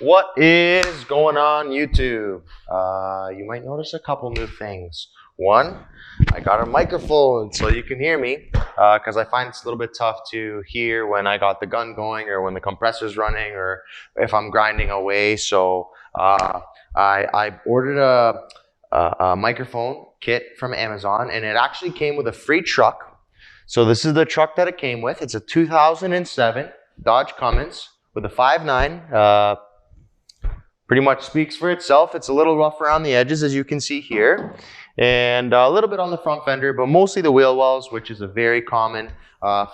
What is going on YouTube? You might notice a couple new things. One, I got a microphone so you can hear me because I find it's a little bit tough to hear when I got the gun going or when the compressor's running or if I'm grinding away. So I ordered a microphone kit from Amazon, and it actually came with a free truck. So this is the truck that it came with. It's a 2007 Dodge Cummins with a 5.9. Pretty much speaks for itself. It's a little rough around the edges, as you can see here, and a little bit on the front fender, but mostly the wheel wells, which is a very common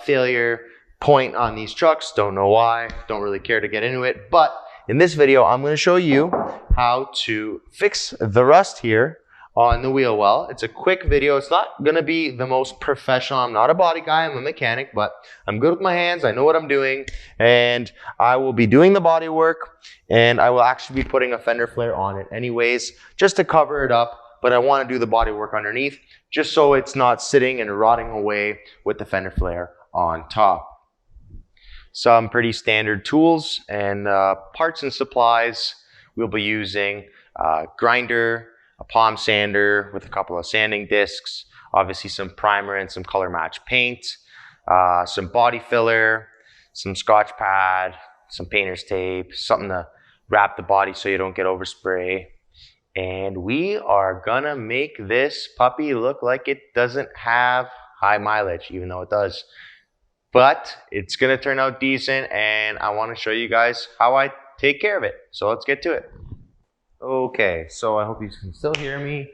failure point on these trucks. Don't know why, don't really care to get into it, but in this video, I'm going to show you how to fix the rust here on the wheel well. It's a quick video. It's not going to be the most professional. I'm not a body guy. I'm a mechanic, but I'm good with my hands. I know what I'm doing, and I will be doing the body work, and I will actually be putting a fender flare on it anyways, just to cover it up. But I want to do the body work underneath, just so it's not sitting and rotting away with the fender flare on top. Some pretty standard tools and parts and supplies. We'll be using a grinder, a palm sander with a couple of sanding discs, obviously some primer and some color match paint, some body filler, some Scotch pad, some painter's tape, something to wrap the body so you don't get overspray. And we are gonna make this puppy look like it doesn't have high mileage, even though it does. But it's gonna turn out decent, and I wanna show you guys how I take care of it. So let's get to it. Okay, so I hope you can still hear me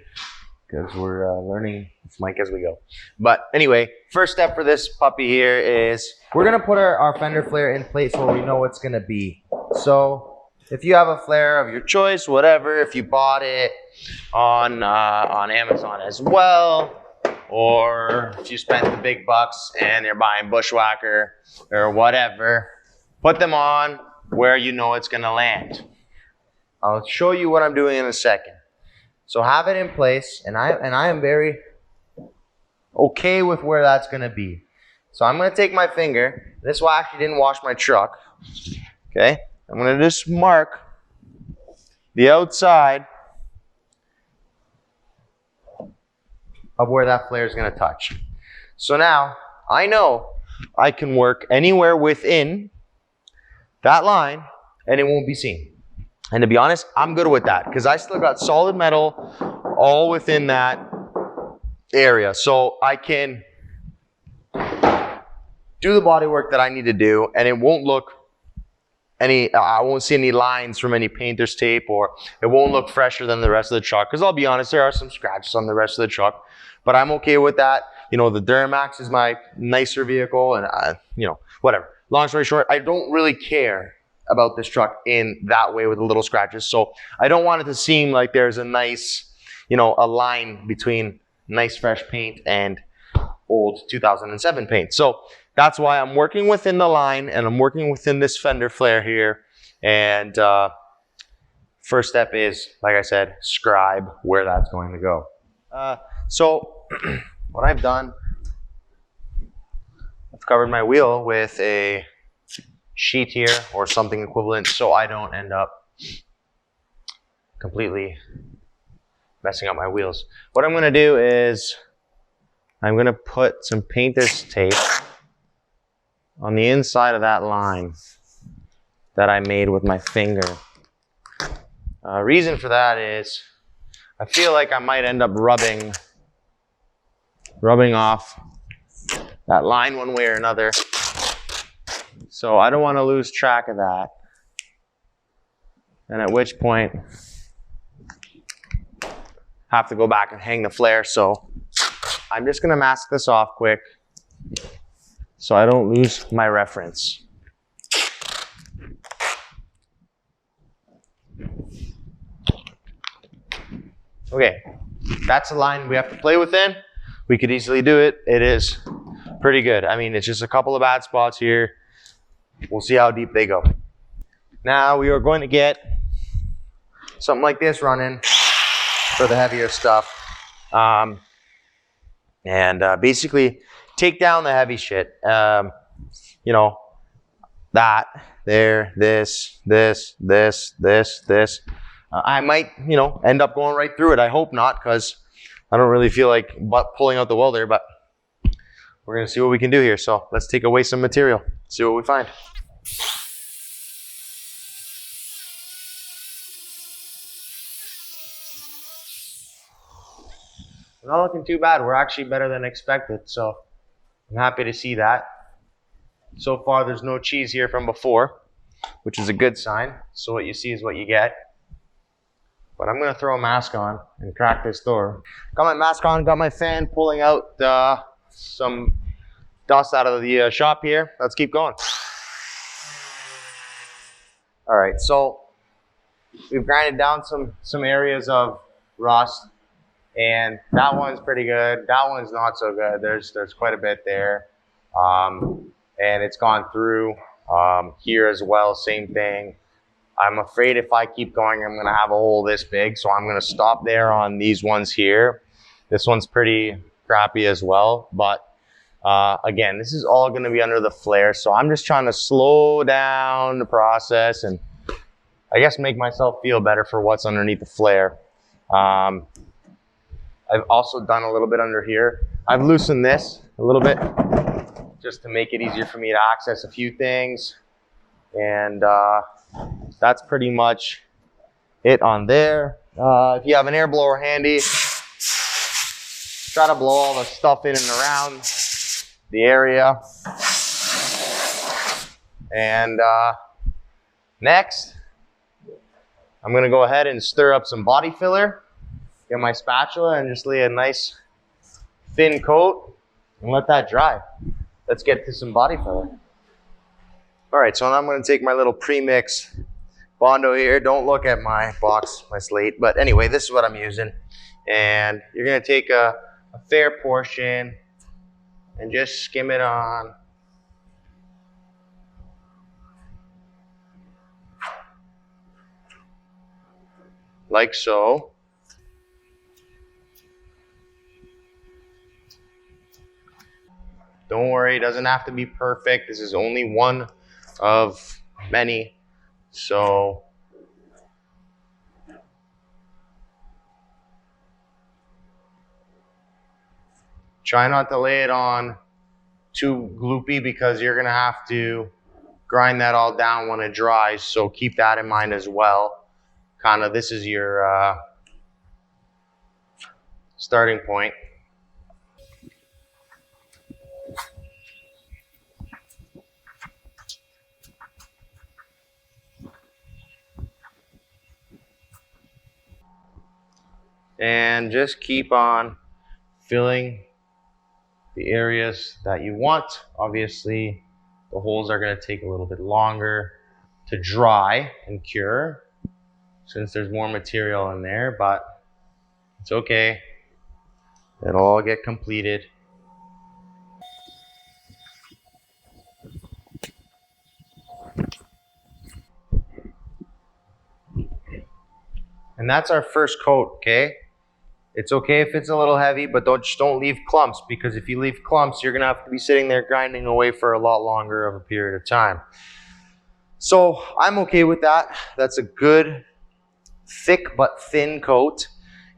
because we're learning this mic as we go. But anyway, first step for this puppy here is we're gonna put our fender flare in place where we know it's gonna be. So if you have a flare of your choice, whatever, if you bought it on Amazon as well, or if you spent the big bucks and you're buying Bushwhacker or whatever, put them on where you know it's gonna land. I'll show you what I'm doing in a second. So have it in place, and I am very okay with where that's gonna be. So I'm gonna take my finger. This one I actually didn't wash my truck. Okay, I'm gonna just mark the outside of where that flare is gonna touch. So now I know I can work anywhere within that line and it won't be seen. And to be honest, I'm good with that because I still got solid metal all within that area. So I can do the body work that I need to do, and it won't look I won't see any lines from any painter's tape, or it won't look fresher than the rest of the truck. Because I'll be honest, there are some scratches on the rest of the truck, but I'm okay with that. You know, the Duramax is my nicer vehicle, and you know, whatever. Long story short, I don't really care about this truck in that way with the little scratches. So I don't want it to seem like there's a nice, you know, a line between nice fresh paint and old 2007 paint. So that's why I'm working within the line, and I'm working within this fender flare here. And first step is, like I said, scribe where that's going to go. So what I've done, I've covered my wheel with a sheet here or something equivalent so I don't end up completely messing up my wheels. What I'm going to do is I'm going to put some painter's tape on the inside of that line that I made with my finger. Reason for that is I feel like I might end up rubbing off that line one way or another. So I don't want to lose track of that. And at which point, have to go back and hang the flare. So I'm just going to mask this off quick so I don't lose my reference. Okay, that's a line we have to play within. We could easily do it. It is pretty good. I mean, it's just a couple of bad spots here. We'll see how deep they go. Now we are going to get something like this running for the heavier stuff. Basically take down the heavy shit. You know, that, there, this. I might, end up going right through it. I hope not, because I don't really feel like pulling out the welder, but we're going to see what we can do here. So let's take away some material, see what we find. Not looking too bad. We're actually better than expected, so I'm happy to see that. So far, there's no cheese here from before, which is a good sign. So what you see is what you get. But I'm going to throw a mask on and crack this door. Got my mask on, got my fan pulling out some dust out of the shop here. Let's keep going. All right, so we've grinded down some areas of rust, and that one's pretty good. That one's not so good. There's quite a bit there, and it's gone through here as well. Same thing. I'm afraid if I keep going, I'm gonna have a hole this big, so I'm gonna stop there on these ones here. This one's pretty crappy as well, but again, this is all gonna be under the flare, so I'm just trying to slow down the process and I guess make myself feel better for what's underneath the flare. I've also done a little bit under here. I've loosened this a little bit just to make it easier for me to access a few things, and that's pretty much it on there. If you have an air blower handy, try to blow all the stuff in and around the area. And next, I'm gonna go ahead and stir up some body filler, get my spatula and just lay a nice thin coat and let that dry. Let's get to some body filler. All right, so now I'm gonna take my little premix Bondo here. Don't look at my box, my slate, but anyway, this is what I'm using. And you're gonna take a fair portion and just skim it on. Like so. Don't worry, it doesn't have to be perfect. This is only one of many. So try not to lay it on too gloopy because you're gonna have to grind that all down when it dries. So keep that in mind as well. Kind of, this is your starting point. And just keep on filling the areas that you want. Obviously, the holes are going to take a little bit longer to dry and cure since there's more material in there, but it's okay. It'll all get completed. And that's our first coat, okay? It's okay if it's a little heavy, but don't leave clumps, because if you leave clumps, you're gonna have to be sitting there grinding away for a lot longer of a period of time. So I'm okay with that. That's a good, thick but thin coat.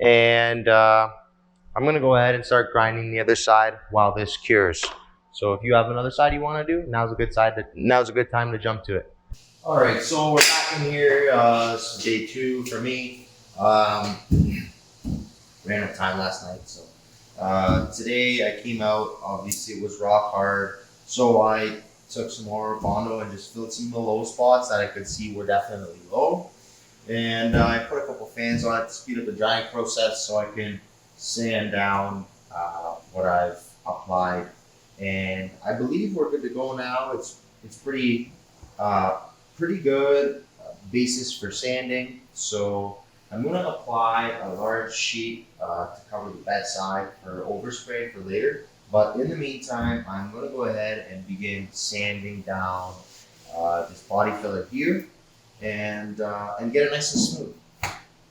And I'm gonna go ahead and start grinding the other side while this cures. So if you have another side you wanna do, now's a good time to jump to it. All right, so we're back in here. This is day 2 for me. Ran out of time last night, so today I came out. Obviously, it was rock hard, so I took some more Bondo and just filled some of the low spots that I could see were definitely low. And I put a couple fans on it to speed up the drying process, so I can sand down what I've applied. And I believe we're good to go now. It's pretty good basis for sanding. So I'm going to apply a large sheet to cover the bedside for overspray for later. But in the meantime, I'm going to go ahead and begin sanding down this body filler here and get it nice and smooth.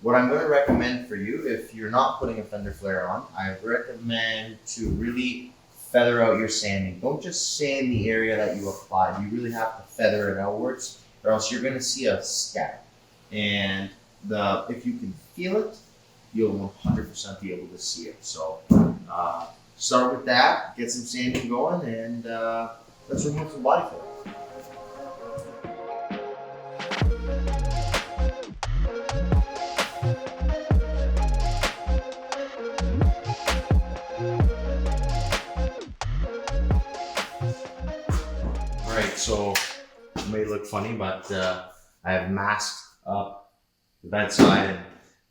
What I'm going to recommend for you, if you're not putting a fender flare on, I recommend to really feather out your sanding. Don't just sand the area that you applied. You really have to feather it outwards, or else you're going to see a scat. And if you can feel it, you'll 100% be able to see it. So start with that, get some sanding going, and let's remove some body filler. Alright, so it may look funny, but I have masked up the bedside, and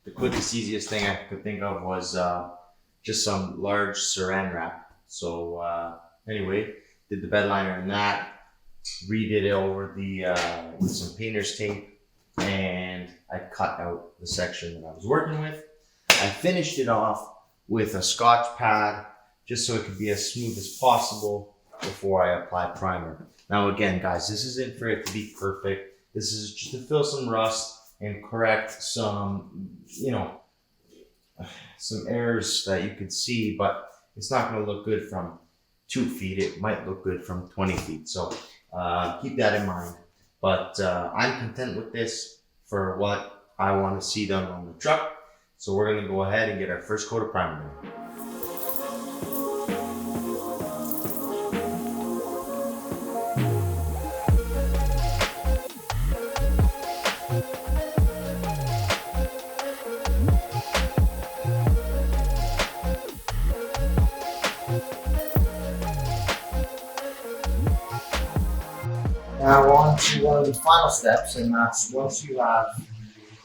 the quickest, easiest thing I could think of was just some large saran wrap. So anyway, did the bed liner in that, redid it over with some painter's tape, and I cut out the section that I was working with. I finished it off with a Scotch pad just so it could be as smooth as possible before I apply primer. Now again, guys, this isn't for it to be perfect. This is just to fill some rust and correct some, some errors that you could see, but it's not going to look good from 2 feet. It might look good from 20 feet. So keep that in mind. But I'm content with this for what I want to see done on the truck. So we're going to go ahead and get our first coat of primer in. Now on to one of the final steps, and that's once you have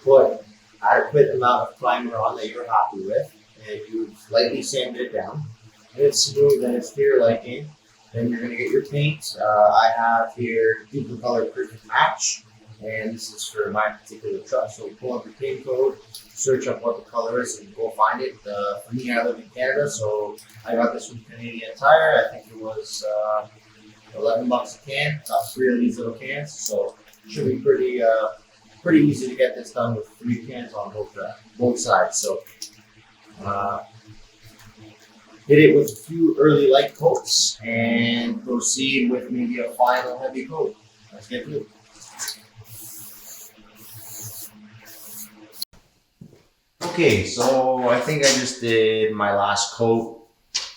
put adequate amount of primer on that you're happy with, and you've lightly sanded it down, and it's smooth and it's to your liking, then you're going to get your paint. I have here Duplicolor Perfect Match, and this is for my particular truck. So pull up your paint code, search up what the color is, and go find it. For me, I live in Canada, so I got this from Canadian Tire. I think it was $11 a can. Got 3 of these little cans, so it should be pretty easy to get this done with 3 cans on both sides. So hit it with a few early light coats and proceed with maybe a final heavy coat. Let's get to it. Okay, so I think I just did my last coat.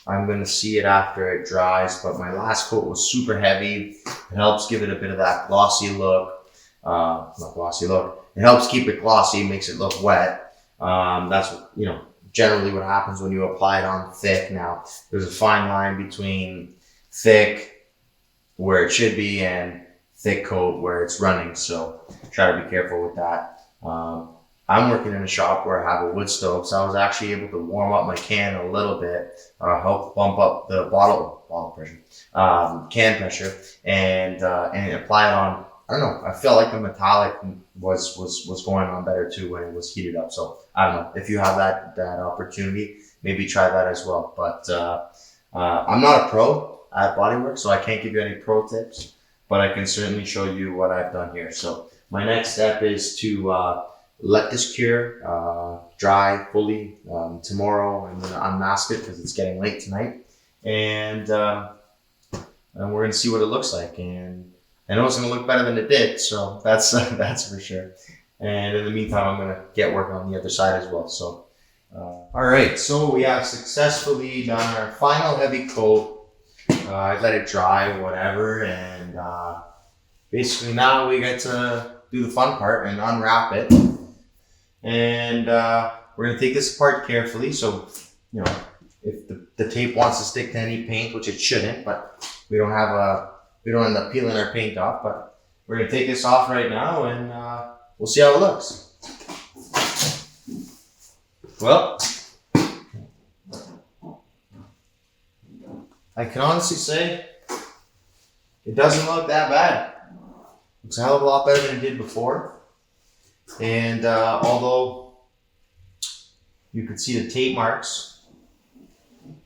I'm going to see it after it dries, but my last coat was super heavy. It helps give it a bit of that glossy look. Not glossy look. It helps keep it glossy, makes it look wet. That's generally what happens when you apply it on thick. Now, there's a fine line between thick, where it should be, and thick coat where it's running. So try to be careful with that. I'm working in a shop where I have a wood stove, so I was actually able to warm up my can a little bit, help bump up the bottle pressure, can pressure, and apply it on. I don't know. I felt like the metallic was going on better too when it was heated up. So I don't know if you have that opportunity, maybe try that as well. But I'm not a pro at bodywork, so I can't give you any pro tips, but I can certainly show you what I've done here. So my next step is to let this cure, dry fully tomorrow. I'm gonna unmask it because it's getting late tonight, and we're gonna see what it looks like. And I know it's gonna look better than it did, so that's for sure. And in the meantime, I'm gonna get working on the other side as well. So, all right, so we have successfully done our final heavy coat. I let it dry, whatever, and basically now we get to do the fun part and unwrap it. And we're going to take this apart carefully. So, if the tape wants to stick to any paint, which it shouldn't, but we don't end up peeling our paint off. But we're going to take this off right now, and we'll see how it looks. Well, I can honestly say it doesn't look that bad. It looks a hell of a lot better than it did before. And although you could see the tape marks,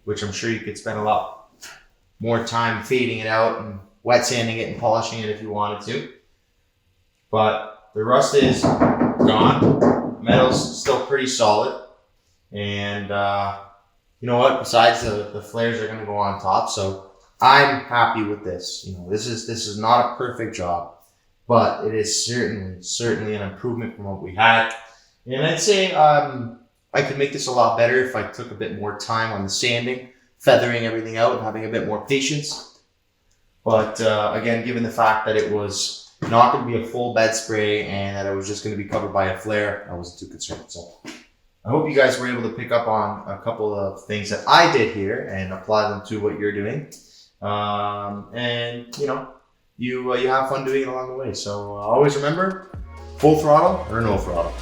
which I'm sure you could spend a lot more time fading it out and wet sanding it and polishing it if you wanted to. But the rust is gone. Metal's still pretty solid. And you know what? Besides the flares are going to go on top, so I'm happy with this. You know, this is not a perfect job, but it is certainly an improvement from what we had. And I'd say I could make this a lot better if I took a bit more time on the sanding, feathering everything out, and having a bit more patience. But again, given the fact that it was not going to be a full bed spray and that it was just going to be covered by a flare, I wasn't too concerned. So I hope you guys were able to pick up on a couple of things that I did here and apply them to what you're doing. And you know, you have fun doing it along the way. So always remember, full throttle or no throttle.